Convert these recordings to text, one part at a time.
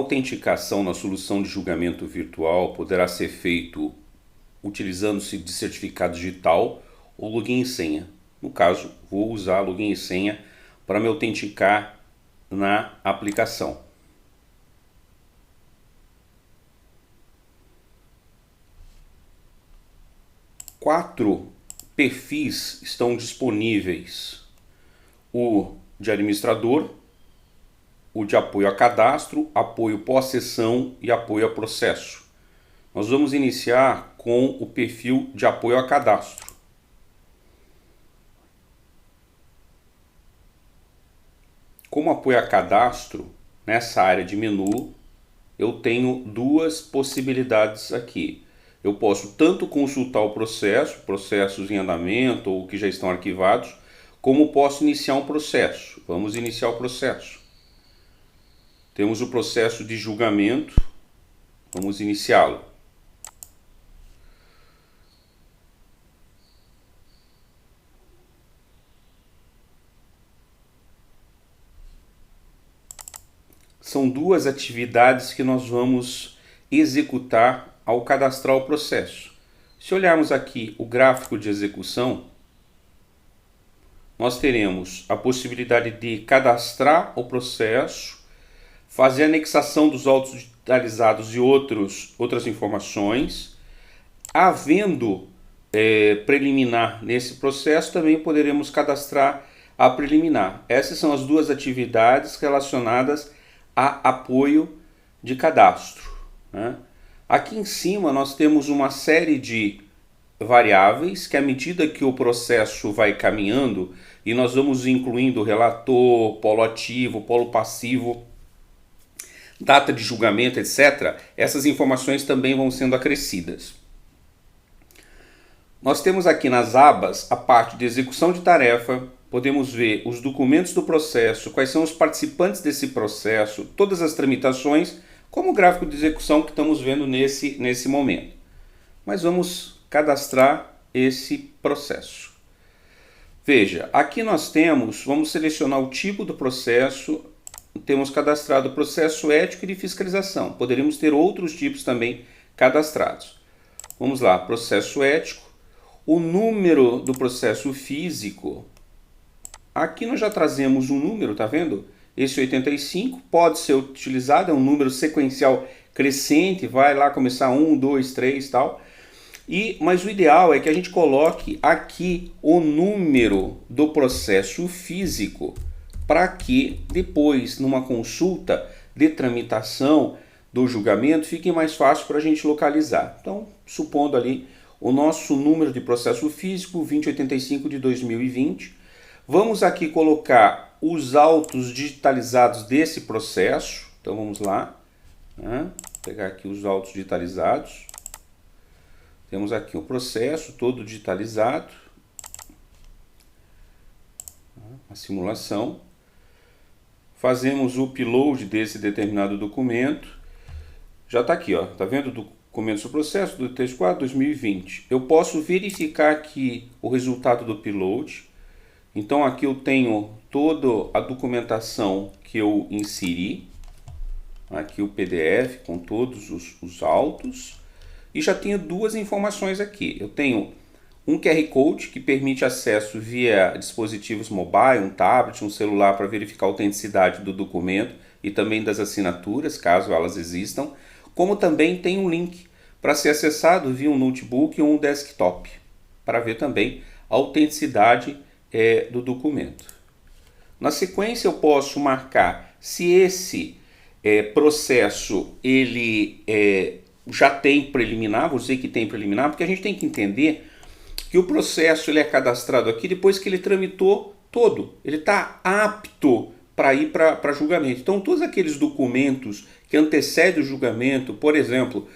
autenticação na solução de julgamento virtual poderá ser feito utilizando-se de certificado digital ou login e senha. No caso, vou usar login e senha para me autenticar na aplicação. Quatro perfis estão disponíveis: o de administrador, o de apoio a cadastro, apoio pós-sessão e apoio a processo. Nós vamos iniciar com o perfil de apoio a cadastro. Como apoio a cadastro, nessa área de menu, eu tenho duas possibilidades aqui. Eu posso tanto consultar o processo, processos em andamento ou que já estão arquivados, como posso iniciar um processo. Vamos iniciar o processo. Temos o processo de julgamento, vamos iniciá-lo. São duas atividades que nós vamos executar ao cadastrar o processo. Se olharmos aqui o gráfico de execução, nós teremos a possibilidade de cadastrar o processo, fazer a anexação dos autos digitalizados e outras informações. Havendo preliminar nesse processo, também poderemos cadastrar a preliminar. Essas são as duas atividades relacionadas a apoio de cadastro, né? Aqui em cima nós temos uma série de variáveis que, à medida que o processo vai caminhando e nós vamos incluindo relator, polo ativo, polo passivo, data de julgamento, etc., essas informações também vão sendo acrescidas. Nós temos aqui nas abas a parte de execução de tarefa, podemos ver os documentos do processo, quais são os participantes desse processo, todas as tramitações, como o gráfico de execução que estamos vendo nesse momento. Mas vamos cadastrar esse processo. Veja, aqui nós vamos selecionar o tipo do processo, temos cadastrado o processo ético e de fiscalização. Poderíamos ter outros tipos também cadastrados. Vamos lá, processo ético, o número do processo físico. Aqui nós já trazemos um número, tá vendo? Esse 85 pode ser utilizado, é um número sequencial crescente, vai lá começar 1, 2, 3 e tal. Mas o ideal é que a gente coloque aqui o número do processo físico, para que depois, numa consulta de tramitação do julgamento, fique mais fácil para a gente localizar. Então, supondo ali o nosso número de processo físico, 2085 de 2020, vamos aqui colocar os autos digitalizados desse processo. Então vamos lá, né? Pegar aqui os autos digitalizados. Temos aqui o processo todo digitalizado, a simulação. Fazemos o upload desse determinado documento. Já está aqui, ó, tá vendo? Documentos do processo do 34 2020. Eu posso verificar aqui o resultado do upload. Então aqui eu tenho toda a documentação que eu inseri, aqui o PDF com todos os autos, e já tenho duas informações aqui. Eu tenho um QR Code que permite acesso via dispositivos mobile, um tablet, um celular, para verificar a autenticidade do documento e também das assinaturas, caso elas existam, como também tem um link para ser acessado via um notebook ou um desktop, para ver também a autenticidade do documento. Na sequência eu posso marcar se esse processo ele já tem preliminar. Vou dizer que tem preliminar, porque a gente tem que entender que o processo ele é cadastrado aqui depois que ele tramitou todo, ele está apto para ir para julgamento. Então todos aqueles documentos que antecedem o julgamento, por exemplo,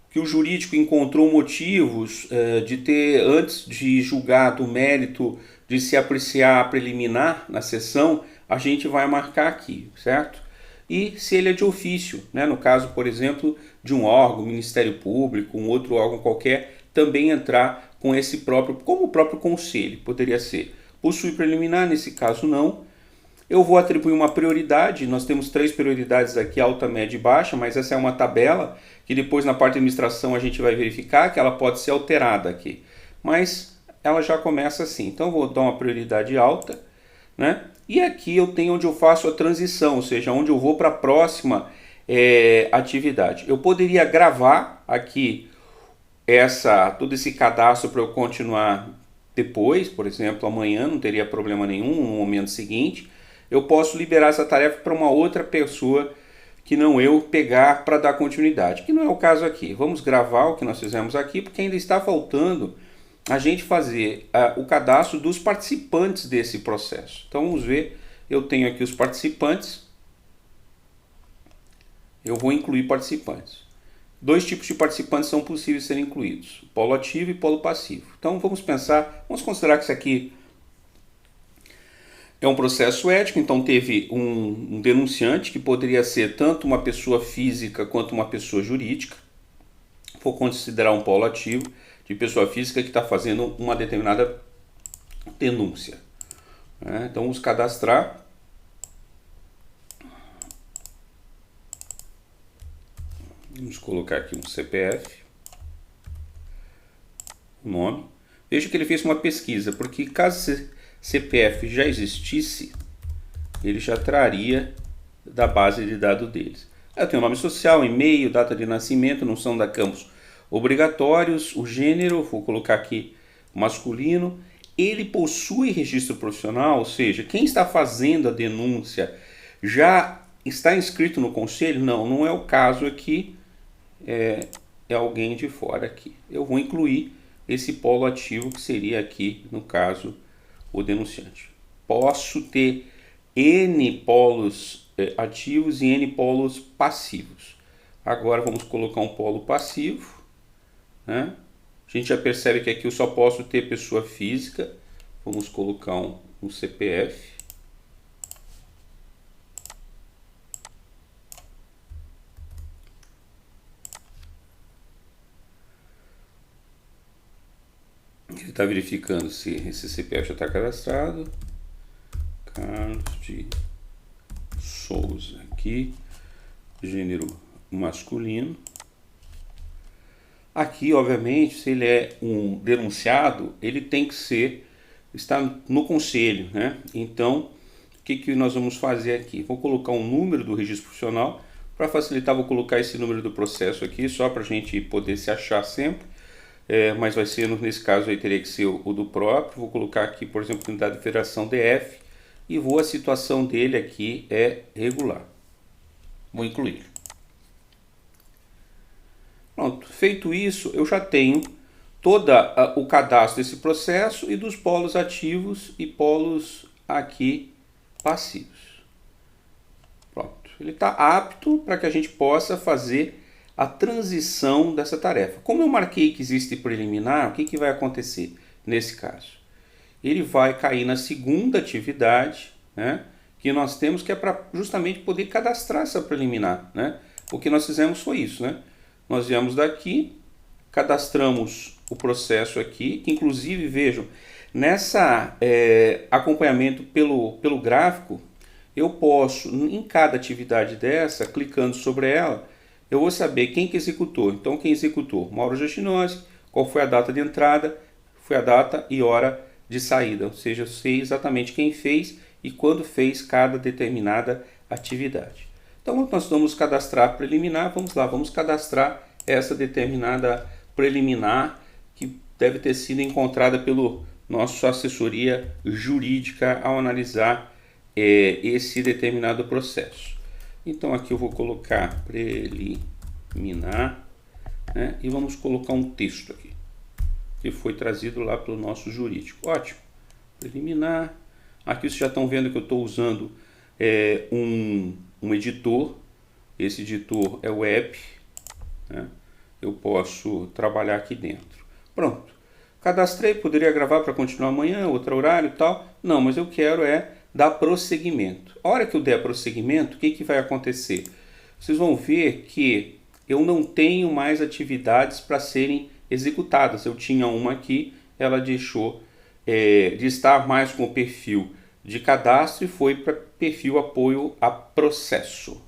que o jurídico encontrou motivos de ter, antes de julgado o mérito de se apreciar a preliminar na sessão, a gente vai marcar aqui, certo? E se ele é de ofício, né? No caso, por exemplo, de um órgão, Ministério Público, um outro órgão qualquer, também entrar com esse próprio, como o próprio conselho, poderia ser. Possui preliminar, nesse caso não. Eu vou atribuir uma prioridade, nós temos 3 prioridades aqui, alta, média e baixa, mas essa é uma tabela que depois na parte de administração a gente vai verificar que ela pode ser alterada aqui. Mas ela já começa assim, então eu vou dar uma prioridade alta, né? E aqui eu tenho onde eu faço a transição, ou seja, onde eu vou para a próxima atividade. Eu poderia gravar aqui todo esse cadastro para eu continuar depois, por exemplo, amanhã, não teria problema nenhum, no momento seguinte. Eu posso liberar essa tarefa para uma outra pessoa que não eu pegar para dar continuidade, que não é o caso aqui. Vamos gravar o que nós fizemos aqui, porque ainda está faltando a gente fazer o cadastro dos participantes desse processo. Então vamos ver, eu tenho aqui os participantes, eu vou incluir participantes. 2 tipos de participantes são possíveis serem incluídos, polo ativo e polo passivo. Então vamos considerar que isso aqui é um processo ético, então teve um denunciante que poderia ser tanto uma pessoa física quanto uma pessoa jurídica. Vou considerar um polo ativo de pessoa física que está fazendo uma determinada denúncia. Então vamos cadastrar. Vamos colocar aqui um CPF, o nome. Veja que ele fez uma pesquisa, porque caso CPF já existisse, ele já traria da base de dados deles. Eu tenho o nome social, e-mail, data de nascimento, não são da campos obrigatórios, o gênero, vou colocar aqui masculino. Ele possui registro profissional, ou seja, quem está fazendo a denúncia já está inscrito no conselho? Não, não é o caso aqui, é alguém de fora aqui. Eu vou incluir esse polo ativo que seria aqui, no caso, o denunciante. Posso ter N polos ativos e N polos passivos. Agora vamos colocar um polo passivo, né? A gente já percebe que aqui eu só posso ter pessoa física. Vamos colocar um CPF. Ele está verificando se esse CPF já está cadastrado. Carlos de Souza aqui, gênero masculino. Aqui, obviamente, se ele é um denunciado, ele tem que estar no conselho, né? Então, o que nós vamos fazer aqui? Vou colocar um número do registro profissional. Para facilitar, vou colocar esse número do processo aqui, só para a gente poder se achar sempre. Mas vai ser, nesse caso aí teria que ser o do próprio. Vou colocar aqui, por exemplo, unidade de federação DF, e a situação dele aqui é regular. Vou incluir. Pronto, feito isso, eu já tenho todo o cadastro desse processo e dos polos ativos e polos aqui passivos. Pronto, ele está apto para que a gente possa fazer a transição dessa tarefa. Como eu marquei que existe preliminar, o que vai acontecer nesse caso? Ele vai cair na segunda atividade, né, que nós temos, que é para justamente poder cadastrar essa preliminar, né? O que nós fizemos foi isso, né? Nós viemos daqui, cadastramos o processo aqui, inclusive vejam, nessa acompanhamento pelo gráfico, eu posso, em cada atividade dessa, clicando sobre ela, eu vou saber quem que executou. Então, quem executou? Mauro Justinosi, qual foi a data de entrada, foi a data e hora de saída. Ou seja, eu sei exatamente quem fez e quando fez cada determinada atividade. Então, nós vamos cadastrar preliminar. Vamos lá, vamos cadastrar essa determinada preliminar que deve ter sido encontrada pelo nosso assessoria jurídica ao analisar esse determinado processo. Então aqui eu vou colocar preliminar, né, e vamos colocar um texto aqui, que foi trazido lá pelo nosso jurídico. Ótimo, preliminar. Aqui vocês já estão vendo que eu estou usando um editor. Esse editor é web, né? Eu posso trabalhar aqui dentro. Pronto, cadastrei, poderia gravar para continuar amanhã, outro horário e tal. Não, mas eu quero dar prosseguimento. A hora que eu der prosseguimento, o que vai acontecer? Vocês vão ver que eu não tenho mais atividades para serem executadas. Eu tinha uma aqui, ela deixou de estar mais com o perfil de cadastro e foi para perfil apoio a processo.